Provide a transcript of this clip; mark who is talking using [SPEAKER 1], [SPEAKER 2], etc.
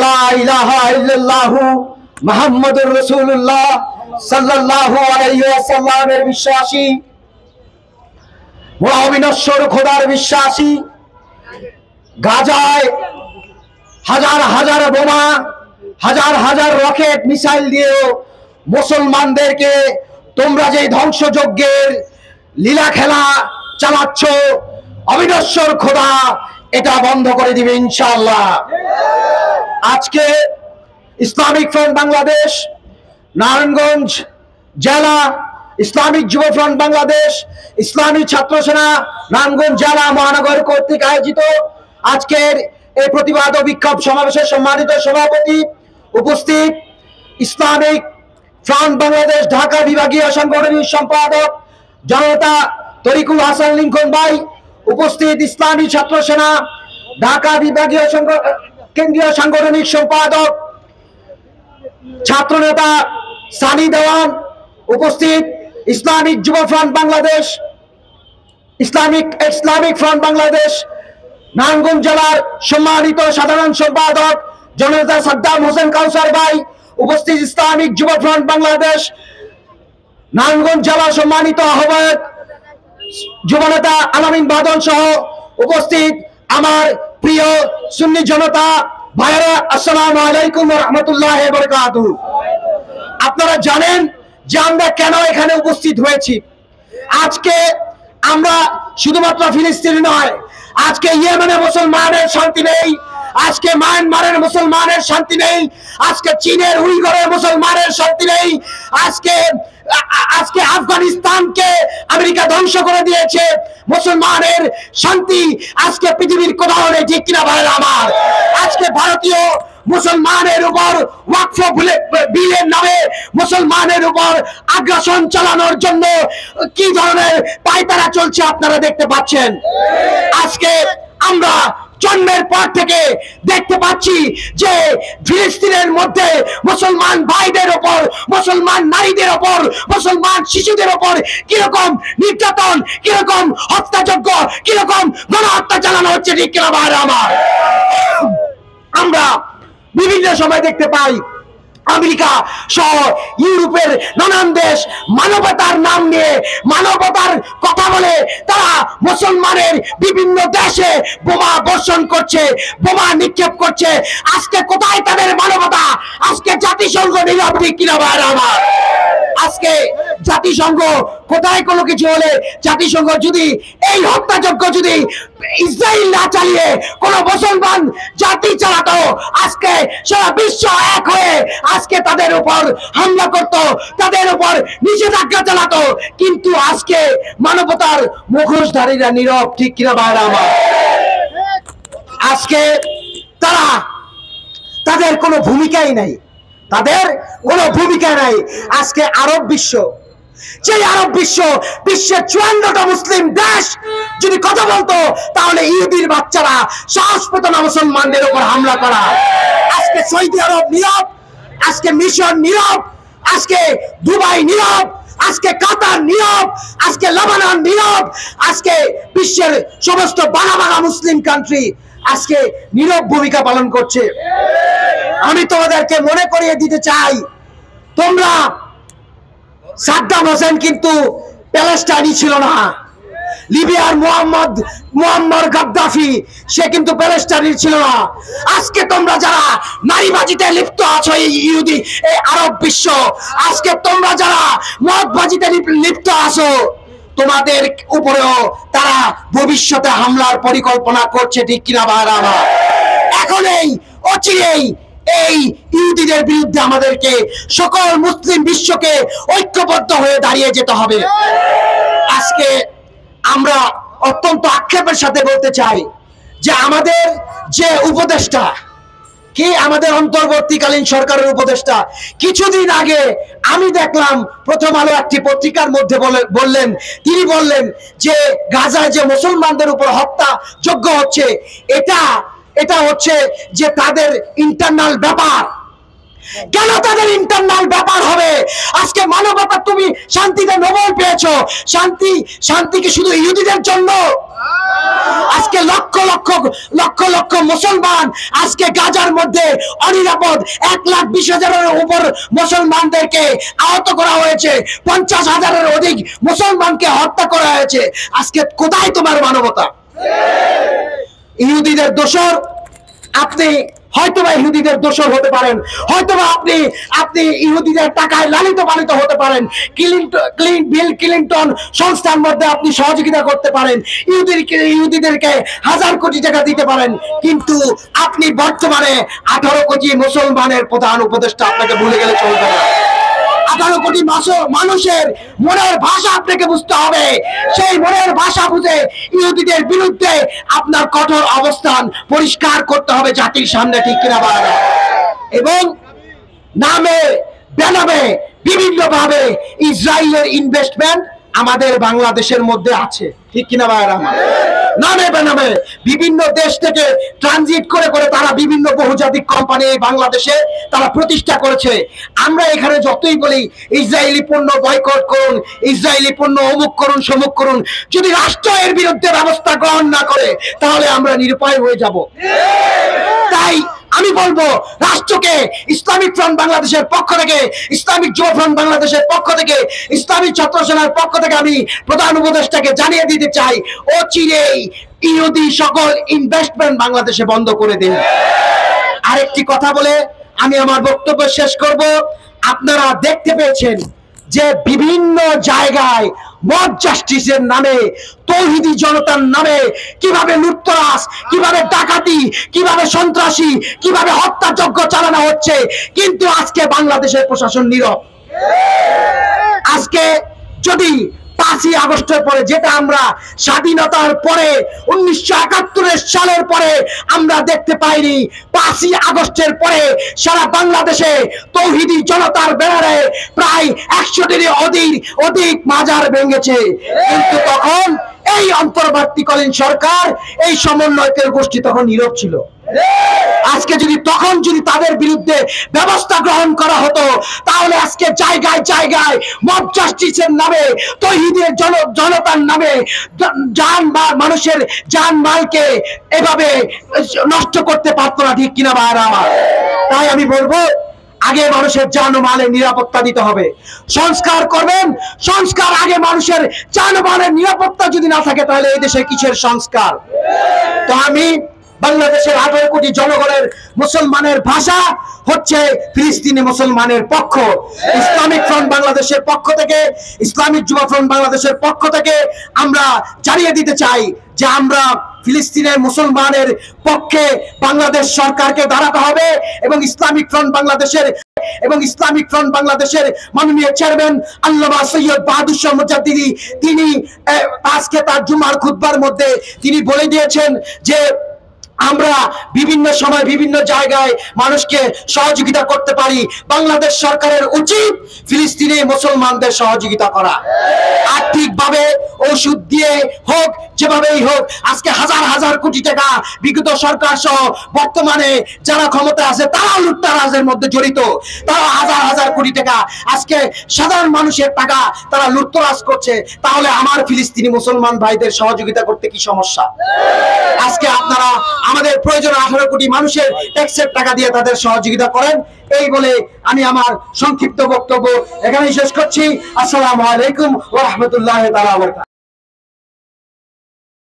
[SPEAKER 1] লা ইলাহা ইল্লাল্লাহু মুহাম্মাদুর রাসূলুল্লাহ সাল্লাল্লাহু আলাইহি ওয়াসাল্লামের বিশ্বাসী, অবিনশ্বর খোদার বিশ্বাসী। গাজায় হাজার হাজার বোমা, হাজার হাজার রকেট মিসাইল দিয়েও মুসলমানদেরকে তোমরা যে ধ্বংসযজ্ঞের লীলা খেলা চালাচ্ছ, অবিনশ্বর খোদা এটা বন্ধ করে দিবে ইনশাআল্লাহ। আজকে ইসলামিক ফ্রন্ট বাংলাদেশ, নারায়ণগঞ্জ জেলা ইসলামিক যুব ফ্রন্ট বাংলাদেশ, ইসলামী ছাত্র সেনা নারায়ণগঞ্জ জেলা মহানগর কর্তৃক আয়োজিত আজকের এই প্রতিবাদ ও বিক্ষোভ সমাবেশের সম্মানিত সভাপতি, উপস্থিত ইসলামিক ফ্রন্ট বাংলাদেশ ঢাকা বিভাগীয় সাংগঠনিক সম্পাদক জনতা তরিকুল হাসান লিঙ্কন ভাই, উপস্থিত ইসলামী ছাত্র সেনা ঢাকা বিভাগীয় কেন্দ্রীয় সাংগঠনিক সম্পাদক ছাত্রনেতা সানি দেওয়ান, উপস্থিত ইসলামিক যুব front Bangladesh, Islamic front Bangladesh Narayanganj জেলার সম্মানিত সাধারণ সম্পাদক জনতা সাদ্দাম হোসেন কাউসার ভাই, উপস্থিত ইসলামিক যুব ফ্রন্ট বাংলাদেশ নারায়ণগঞ্জ জেলা সম্মানিত আহ্বায়ক যুবনেতা আলামিন বাদল সহ উপস্থিত আমার প্রিয় সুন্নি জনতা ভাইরা, আসসালামু আলাইকুম ওয়া রাহমাতুল্লাহি ওয়া বারাকাতুহু। আপনারা জানেন যে আমরা কেন এখানে উপস্থিত হয়েছি। আজকে আমরা শুধুমাত্র ফিলিস্তিনি নয়, আজকে ইয়েমেনে মুসলমানের শান্তি নেই, আজকে মায়ানমারের মুসলমানের শান্তি নেই, আজকে চীনের উইঘুরের মুসলমানের শান্তি নেই, আজকে আফগানিস্তানকে আমেরিকা ধ্বংস করে দিয়েছে, মুসলমানের শান্তি আজকে পৃথিবীর কোথাও নেই, ঠিক কিনা ভাইরা আমার? আজকে ভারতীয় মুসলমানের উপর ওয়াকফ বিলের নামে মুসলমানের উপর আগ্রাসন চালানোর জন্য কি ধরনের পায়তারা চলছে আপনারা দেখতে পাচ্ছেন। আজকে আমরা জন্মের পর থেকে দেখতে পাচ্ছি যে ফিলিস্তিনের মধ্যে মুসলমান ভাইদের উপর, মুসলমান নারীদের উপর, মুসলমান শিশুদের উপর কিরকম নির্যাতন, কিরকম হত্যাযজ্ঞ, কিরকম গণহত্যা চালানো হচ্ছে, ঠিক কিনা ভাইরা আমার? আমরা বিভিন্ন সময় দেখতে পাই আমেরিকা সহ ইউরোপের নানান দেশ মানবতার নাম নিয়ে মানবতার কথা বলে তারা মুসলমানের বিভিন্ন দেশে বোমা বর্ষণ করছে, বোমা নিক্ষেপ করছে। আজকে কোথায় তাদের মানবতা? আজকে জাতিসংঘ নীরব, ঠিক কিনা ভাইরা আমার? আজকে জাতিসংঘ কোথায় কোনো কিছু হলে জাতিসংঘ যদি এই হত্যাযজ্ঞ যদি ইসরায়েল না চালিয়ে কোন মুসলমান জাতি চালাতো, আজকে সারা বিশ্ব এক হয়ে আজকে তাদের উপর হামলা করত, তাদের উপর নিষেধাজ্ঞা চালাতো। কিন্তু আজকে মানবতার মুখোশধারীরা নীরব, ঠিক কিনা ভাইরা আমার? আজকে তাদের কোনো ভূমিকাই নাই, তাদের কোনো ভূমিকা নাই। আজকে আরব বিশ্ব, যে আরব বিশ্ব বিশ্বের 54টা মুসলিম দেশ যদি কথা বলতো, তাহলে ইহুদির বাচ্চারা সাহস পেত না মুসলমানদের উপর হামলা করা। আজকে সৌদি আরব নীরব, আজকে মিশর নীরব, আজকে দুবাই নীরব, আজকে কাতার নীরব, আজকে লেবানন নীরব, আজকে বিশ্বের সমস্ত বাড়া মুসলিম কান্ট্রি আজকে নীরব ভূমিকা পালন করছে। আমি তোমাদেরকে মনে করিয়ে দিতে চাই, তোমরা সাদ্দাম হোসেন কিন্তু প্যালেস্টাইনি ছিল না, লিবিয়ার মুয়াম্মার গাদ্দাফি সে কিন্তু প্যালেস্টাইনি ছিল না। আজকে তোমরা যারা নারীবাজিতে লিপ্ত আছো, এই ইহুদি এই আরব বিশ্ব, আজকে তোমরা যারা মদবাজিতে লিপ্ত আছো, তোমাদের উপরেও তারা ভবিষ্যতে হামলার পরিকল্পনা করছে, ঠিক কিনা ভাইরা আমার? এখন এই অচিরেই এই ইহুদিদের বিরুদ্ধে আমাদেরকে সকল মুসলিম বিশ্বকে ঐক্যবদ্ধ হয়ে দাঁড়িয়ে যেতে হবে। আজকে আমরা অত্যন্ত আক্ষেপের সাথে বলতে চাই যে আমাদের যে উপদেষ্টা, কি আমাদের অন্তর্বর্তীকালীন সরকারের উপদেষ্টা, কিছুদিন আগে আমি দেখলাম প্রথম আলো একটি পত্রিকার মধ্যে তিনি বললেন যে গাজায় যে মুসলমানদের উপর হত্যাযজ্ঞ হচ্ছে, এটা হচ্ছে যে তাদের ইন্টারনাল ব্যাপার। কেন তাদের ইন্টারনাল ব্যাপার হবে? আজকে মানবতা, তুমি শান্তিতে নোবেল পেয়েছো, শান্তি কি শুধু ইহুদিদের জন্য? আজকে লক্ষ লক্ষ লক্ষ লক্ষ মুসলমান আজকে গাজার মধ্যে অনিরাপদ, 1,20,000-এর উপর মুসলমানদেরকে আহত করা হয়েছে, 50,000-এর অধিক মুসলমানকে হত্যা করা হয়েছে। আজকে কোথায় তোমার মানবতা? ইহুদিদের দোসর আপনি, হয়তোবা ইহুদিদের দোসর হতে পারেন, হয়তোবা আপনি ইহুদিদের টাকায় লালিত পালিত হতে পারেন, বিল ক্লিনটন সংস্থার মধ্যে আপনি সহযোগিতা করতে পারেন, ইহুদিদেরকে 1000 কোটি টাকা দিতে পারেন, কিন্তু আপনি বর্তমানে 18 কোটি মুসলমানের প্রধান উপদেষ্টা, আপনাকে ভুলে গেলে চলবে না। 18 কোটি মানুষের মনের ভাষা আপনাকে বুঝতে হবে। সেই মনের ভাষা বুঝে ইহুদিদের বিরুদ্ধে আপনার কঠোর অবস্থান পরিষ্কার করতে হবে জাতির সামনে, ঠিক কিনা বলেন? এবং নামে বেনামে বিভিন্ন ভাবে ইসরায়েলের ইনভেস্টমেন্ট আমাদের বাংলাদেশের মধ্যে আছে, ঠিক কিনা ভাইরা? নামে বেনামে বিভিন্ন দেশ থেকে ট্রানজিট করে করে তারা বিভিন্ন বহুজাতিক কোম্পানি বাংলাদেশে তারা প্রতিষ্ঠা করেছে। আমরা এখানে যতই বলি ইসরায়েলি পণ্য বয়কট করুন, ইসরায়েলি পণ্য অমুক করুন সমুক করুন, যদি রাষ্ট্র এর বিরুদ্ধে ব্যবস্থা গ্রহণ না করে তাহলে আমরা নিরুপায় হয়ে যাব। তাই আমি বলবো রাষ্ট্রকে ইসলামিক ফ্রন্ট বাংলাদেশের পক্ষ থেকে, ইসলামিক যুব ফ্রন্ট বাংলাদেশের পক্ষ থেকে, ইসলামিক ছাত্র সেনার পক্ষ থেকে আমি প্রধান উপদেষ্টাকে জানিয়ে দিতে চাই, অচিরেই ইহুদি সকল ইনভেস্টমেন্ট বাংলাদেশে বন্ধ করে দিন। আরেকটি কথা বলে আমি আমার বক্তব্য শেষ করব। আপনারা দেখতে পেয়েছেন যে বিভিন্ন জায়গায় মব জাস্টিসের নামে, তৌহিদি জনতার নামে কিভাবে লুটতরাজ, কিভাবে ডাকাতি, কিভাবে সন্ত্রাসী, কিভাবে হত্যাযজ্ঞ চালানো হচ্ছে, কিন্তু আজকে বাংলাদেশের প্রশাসন নীরব। আজকে যদি 5ই আগস্টের পরে, যেটা আমরা স্বাধীনতার পরে 1971 সালের পরে আমরা দেখতে পাইনি, 5ই আগস্টের পরে সারা বাংলাদেশে তৌহিদি জনতার ব্যানারে প্রায় 100-টির অধিক মাজার ভেঙেছে, কিন্তু তখন এই অন্তর্বর্তীকালীন সরকার, এই সমন্বয়কের গোষ্ঠী তখন নীরব ছিল। আজকে যদি তাদের বিরুদ্ধে ব্যবস্থা গ্রহণ করা হতো, তাহলে আজকে জায়গায় জায়গায় মব জাস্টিসের নামে, তৌহিদের জনতার নামে মানুষের জানমালকে এভাবে নষ্ট করতে পারতো না, ঠিক কিনা ভাইরা আমার? তাই আমি বলবো আগে মানুষের জান ও মালের নিরাপত্তা দিতে হবে। সংস্কার করবেন, সংস্কার আগে মানুষের জান ও মালের নিরাপত্তা যদি না থাকে তাহলে এই দেশে কিসের সংস্কার? তো আমি বাংলাদেশের 18 কোটি জনগণের মুসলমানের ভাষা হচ্ছে ফিলিস্তিনি মুসলমানের পক্ষ। ইসলামিক ফ্রন্ট বাংলাদেশের পক্ষ থেকে, ইসলামিক যুব ফ্রন্ট বাংলাদেশের পক্ষ থেকে আমরা জানিয়ে দিতে চাই যে আমরা ফিলিস্তিনের মুসলমানের পক্ষে বাংলাদেশ সরকারকে দাঁড়াতে হবে, এবং ইসলামিক ফ্রন্ট বাংলাদেশের মাননীয় চেয়ারম্যান আল্লামা সৈয়দ বাহাদুর শাহ মুজাদ্দিদি, তিনি আজকে তার জুমার খুতবার মধ্যে তিনি বলে দিয়েছেন যে আমরা বিভিন্ন সময় বিভিন্ন জায়গায় মানুষকে সহযোগিতা করতে পারি। বাংলাদেশ সরকারের উচিত ফিলিস্তিনি মুসলমানদের সহযোগিতা করা, আর্থিকভাবে, ওষুধ দিয়ে হোক, যেভাবেই হোক। আজকে হাজার হাজার কোটি টাকা বিগত সরকার সহ বর্তমানে যারা ক্ষমতা আছে তারা লুটতরাজের মধ্যে জড়িত, তারা হাজার হাজার কোটি টাকা আজকে সাধারণ মানুষের টাকা তারা লুটতরাজ করছে। তাহলে আমার ফিলিস্তিনি মুসলমান ভাইদের সহযোগিতা করতে কি সমস্যা? আজকে আপনারা আমাদের প্রয়োজন 18 কোটি মানুষের ট্যাক্সের টাকা দিয়ে তাদের সহযোগিতা করেন। এই বলে আমি আমার সংক্ষিপ্ত বক্তব্য এখানেই শেষ করছি। আসসালামু আলাইকুম ওয়া রাহমাতুল্লাহি ওয়া বারাকাতুহু।